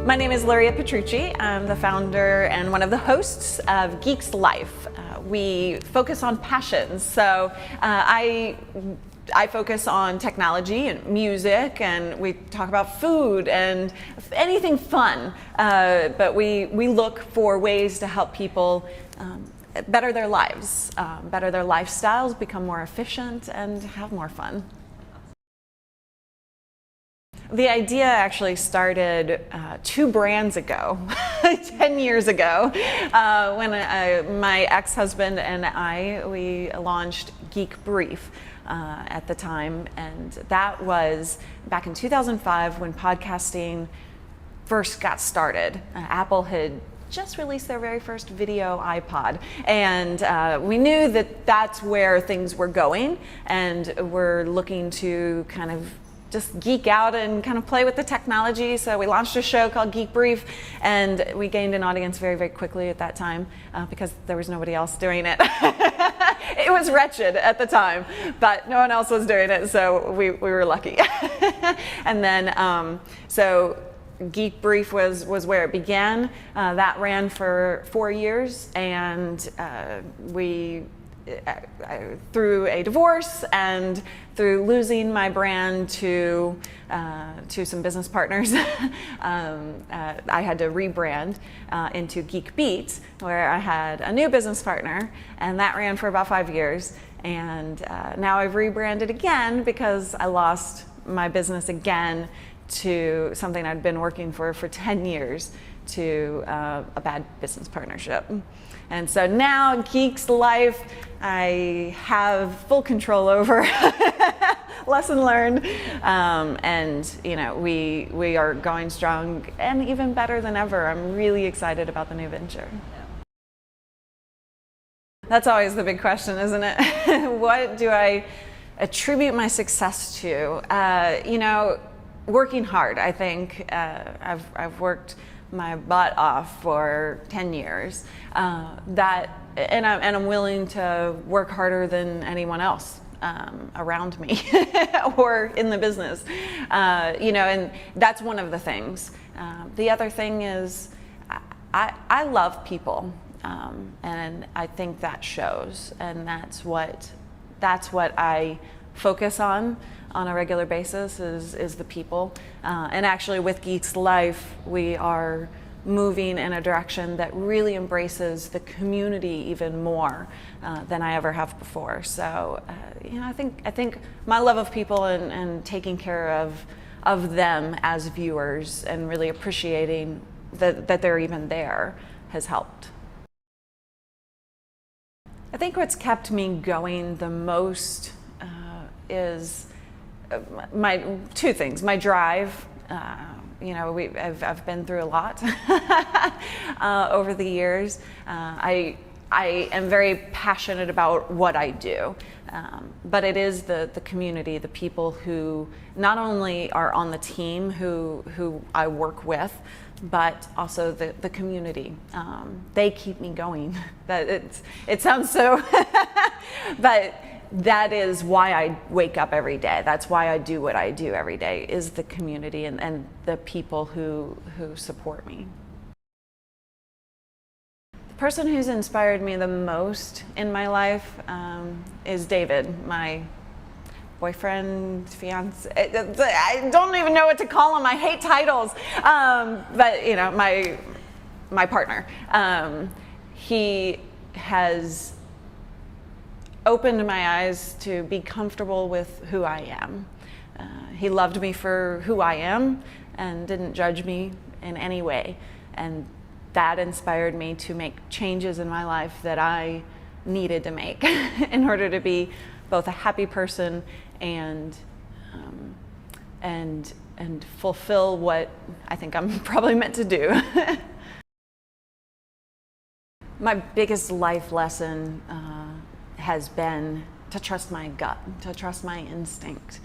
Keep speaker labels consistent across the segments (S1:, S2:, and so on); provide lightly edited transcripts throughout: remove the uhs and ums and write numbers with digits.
S1: My name is Luria Petrucci. I'm the founder and one of the hosts of Geek's Life. We focus on passions. So I focus on technology and music, and we talk about food and anything fun. But we look for ways to help people better their lives, better their lifestyles, become more efficient, and have more fun. The idea actually started 2 brands ago, 10 years ago, when my ex-husband and we launched Geek Brief at the time, and that was back in 2005 when podcasting first got started. Apple had just released their very first video iPod, and we knew that that's where things were going, and we're looking to kind of just geek out and kind of play with the technology. So we launched a show called Geek Brief, and we gained an audience very, very quickly at that time because there was nobody else doing it. It was wretched at the time, but no one else was doing it, so we were lucky. And then, so Geek Brief was where it began. That ran for 4 years, and through a divorce and through losing my brand to some business partners, I had to rebrand into Geek Beats, where I had a new business partner, and that ran for about 5 years. And now I've rebranded again because I lost my business again to something I'd been working for 10 years, to a bad business partnership. And so now Geek's Life, I have full control over. Lesson learned. And you know, we are going strong and even better than ever. I'm really excited about the new venture. That's always the big question, isn't it? What do I attribute my success to? You know, working hard. I think I've worked my butt off for 10 years. And I'm willing to work harder than anyone else around me or in the business. You know, and that's one of the things. The other thing is I love people, and I think that shows, and that's what I focus on a regular basis is the people. And actually with Geek's Life, we are moving in a direction that really embraces the community even more than I ever have before. So you know, I think my love of people and taking care of them as viewers and really appreciating that they're even there has helped. I think what's kept me going the most is my 2 things. My drive. You know, I've been through a lot over the years. I am very passionate about what I do, but it is the community, the people who not only are on the team who I work with, but also the community. They keep me going. It sounds so, but that is why I wake up every day. That's why I do what I do every day, is the community and the people who support me. The person who's inspired me the most in my life is David, my boyfriend, fiance. I don't even know what to call him. I hate titles. But you know, my partner. He has opened my eyes to be comfortable with who I am. He loved me for who I am and didn't judge me in any way. And that inspired me to make changes in my life that I needed to make in order to be both a happy person and fulfill what I think I'm probably meant to do. My biggest life lesson has been to trust my gut, to trust my instinct.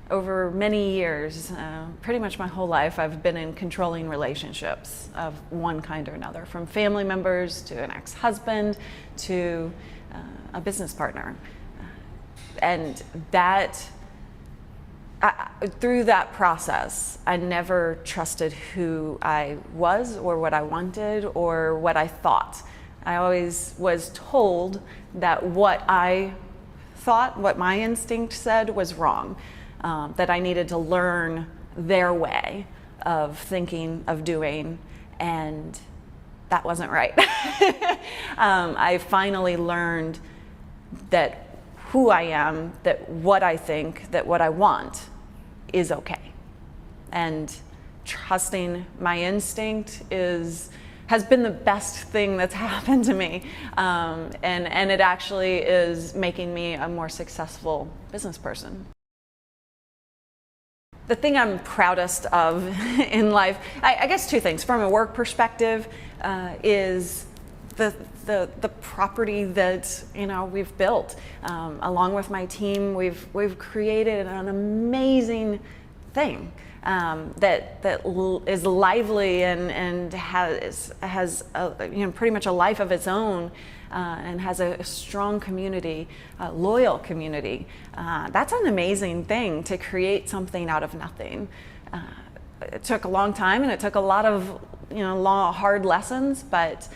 S1: Over many years, pretty much my whole life, I've been in controlling relationships of one kind or another, from family members to an ex-husband to a business partner. And that through that process, I never trusted who I was or what I wanted or what I thought. I always was told that what I thought, what my instinct said was wrong, that I needed to learn their way of thinking, of doing, and that wasn't right. I finally learned that who I am, that what I think, that what I want is okay. And trusting my instinct has been the best thing that's happened to me. And it actually is making me a more successful business person. The thing I'm proudest of in life, I guess two things. From a work perspective, is the property that we've built. Along with my team, we've created an amazing thing that is lively and has pretty much a life of its own. And has a strong community, loyal community. That's an amazing thing, to create something out of nothing. It took a long time, and it took a lot of hard lessons, but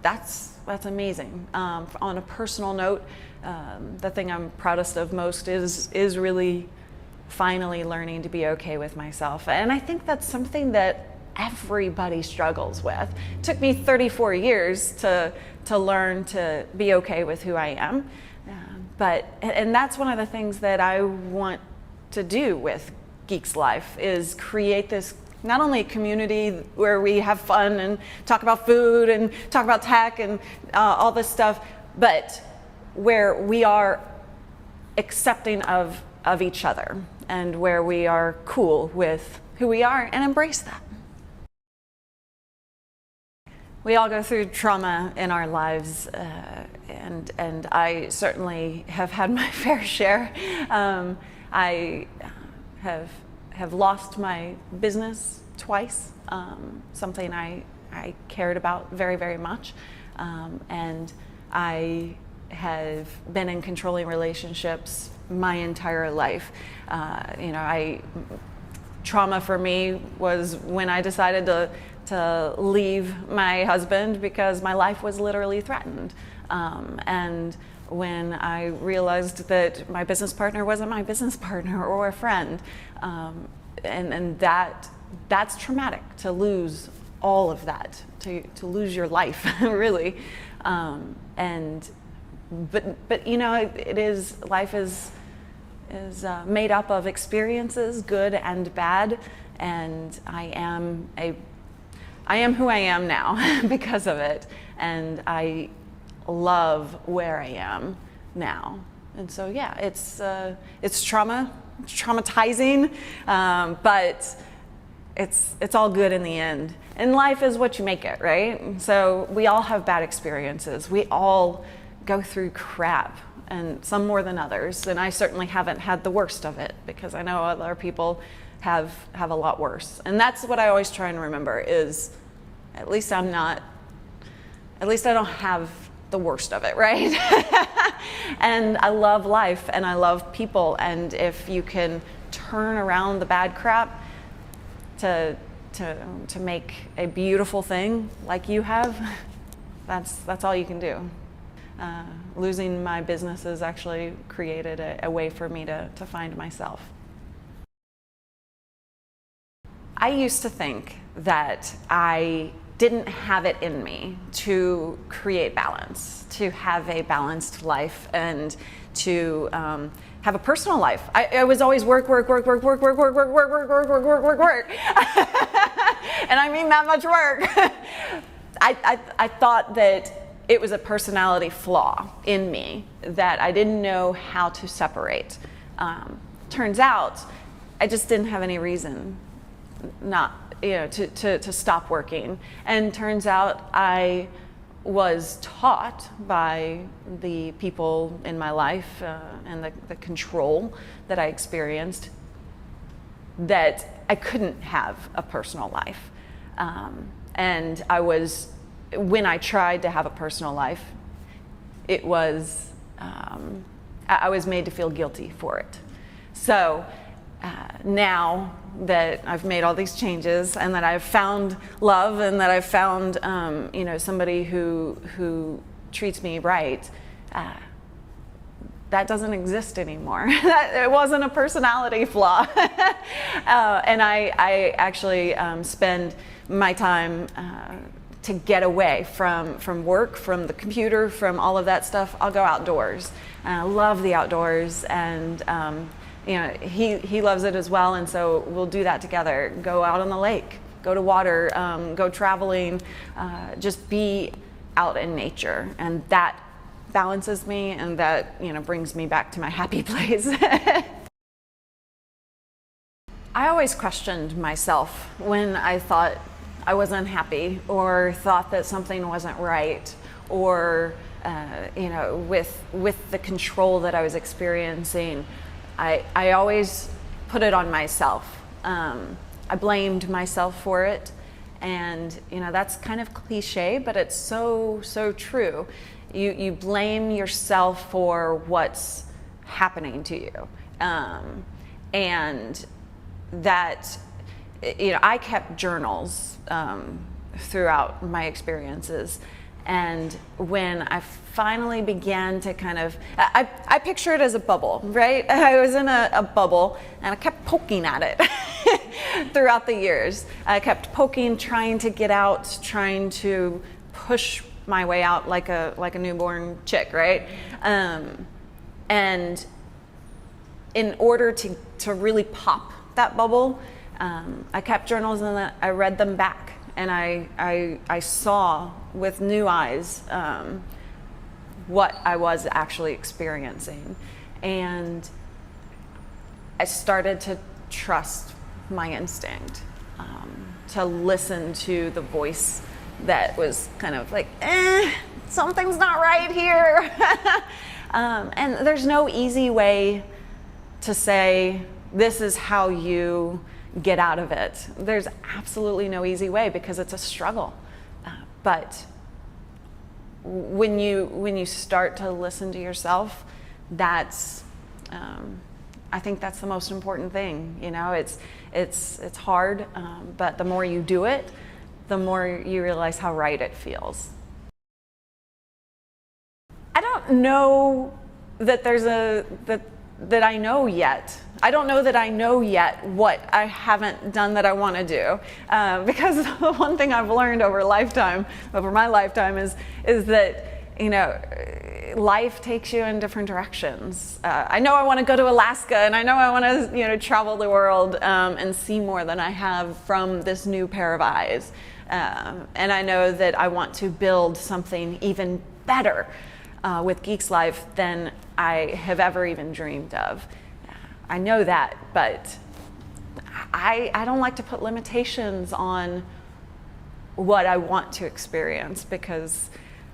S1: that's amazing. On a personal note, the thing I'm proudest of most is really finally learning to be okay with myself, and I think that's something that everybody struggles with. It took me 34 years to learn to be okay with who I am. And that's one of the things that I want to do with Geeks Life, is create this not only community where we have fun and talk about food and talk about tech and all this stuff, but where we are accepting of each other and where we are cool with who we are and embrace that. We all go through trauma in our lives, and I certainly have had my fair share. I have lost my business twice, something I cared about very, very much, and I have been in controlling relationships my entire life. Trauma for me was when I decided to leave my husband because my life was literally threatened. And when I realized that my business partner wasn't my business partner or a friend. And that's traumatic, to lose all of that, to lose your life, really. Life is made up of experiences, good and bad, and I am who I am now because of it, and I love where I am now. And so yeah, it's traumatizing, but it's all good in the end. And life is what you make it, right? So we all have bad experiences. We all go through crap, and some more than others. And I certainly haven't had the worst of it, because I know other people have a lot worse. And that's what I always try and remember, is at least I don't have the worst of it, right? And I love life, and I love people, and if you can turn around the bad crap to make a beautiful thing like you have, that's all you can do. Losing my business has actually created a way for me to find myself. I used to think that I didn't have it in me to create balance, to have a balanced life, and to have a personal life. I was always work, and I mean that much work. I thought that it was a personality flaw in me that I didn't know how to separate. Turns out I just didn't have any reason to stop working. And turns out I was taught by the people in my life and the control that I experienced that I couldn't have a personal life. And when I tried to have a personal life, I was made to feel guilty for it. So now that I've made all these changes and that I've found love and that I've found somebody who treats me right, that doesn't exist anymore. It wasn't a personality flaw. And I actually spend my time to get away from work, from the computer, from all of that stuff. I'll go outdoors. I love the outdoors, and he loves it as well, and so we'll do that together. Go out on the lake, go to water, go traveling, just be out in nature, and that balances me, and that brings me back to my happy place. I always questioned myself when I thought I was unhappy or thought that something wasn't right, or with the control that I was experiencing. I always put it on myself. I blamed myself for it, and that's kind of cliche, but it's so true. You blame yourself for what's happening to you, and that I kept journals throughout my experiences. And when I finally began to kind of, I picture it as a bubble, right? I was in a bubble, and I kept poking at it throughout the years. I kept poking, trying to get out, trying to push my way out like a newborn chick, right? And in order to really pop that bubble, I kept journals, and I read them back. And I saw with new eyes what I was actually experiencing. And I started to trust my instinct, to listen to the voice that was kind of like, something's not right here. And there's no easy way to say, this is how you get out of it. There's absolutely no easy way, because it's a struggle. But when you start to listen to yourself, that's I think that's the most important thing. It's hard, but the more you do it, the more you realize how right it feels. I don't know that that I know yet. I don't know that I know yet what I haven't done that I want to do, because one thing I've learned over my lifetime is that life takes you in different directions. I know I want to go to Alaska, and I know I want to travel the world and see more than I have from this new pair of eyes, and I know that I want to build something even better with Geeks Life than I have ever even dreamed of. I know that, but I don't like to put limitations on what I want to experience, because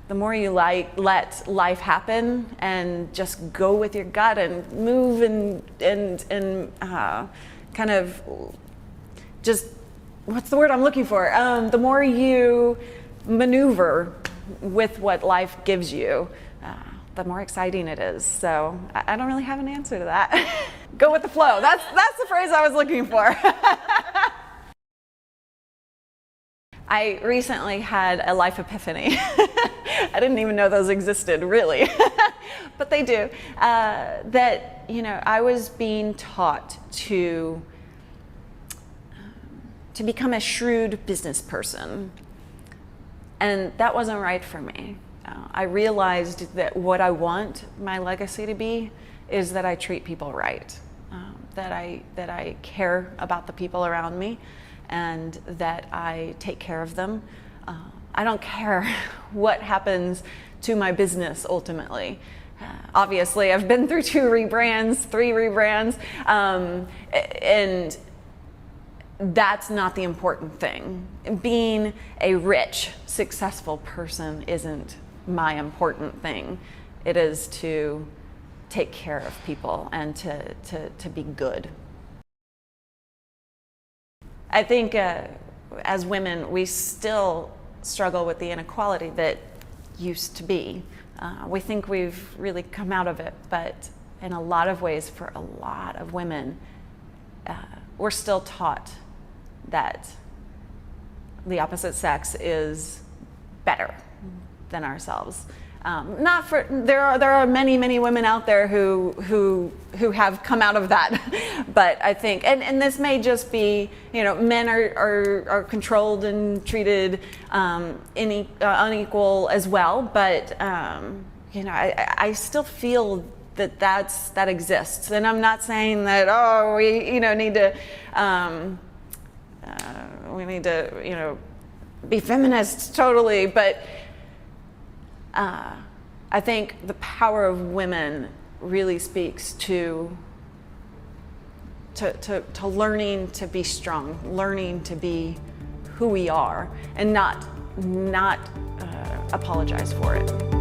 S1: the more you let life happen and just go with your gut and move and kind of just, what's the word I'm looking for? The more you maneuver with what life gives you, the more exciting it is. So I don't really have an answer to that. Go with the flow. That's the phrase I was looking for. I recently had a life epiphany. I didn't even know those existed, really, but they do. That I was being taught to become a shrewd business person, and that wasn't right for me. I realized that what I want my legacy to be is that I treat people right, that I care about the people around me, and that I take care of them. I don't care what happens to my business ultimately. Obviously, I've been through 3 rebrands, and that's not the important thing. Being a rich, successful person isn't my important thing. It is to take care of people and to be good. I think as women, we still struggle with the inequality that used to be. We think we've really come out of it, but in a lot of ways, for a lot of women, we're still taught that the opposite sex is better than ourselves. Not for there are many women out there who have come out of that, but I think and this may just be, you know, men are controlled and treated unequal as well, but you know, I still feel that exists, and I'm not saying that we need to you know, be feminists totally, but I think the power of women really speaks to learning to be strong, learning to be who we are, and not apologize for it.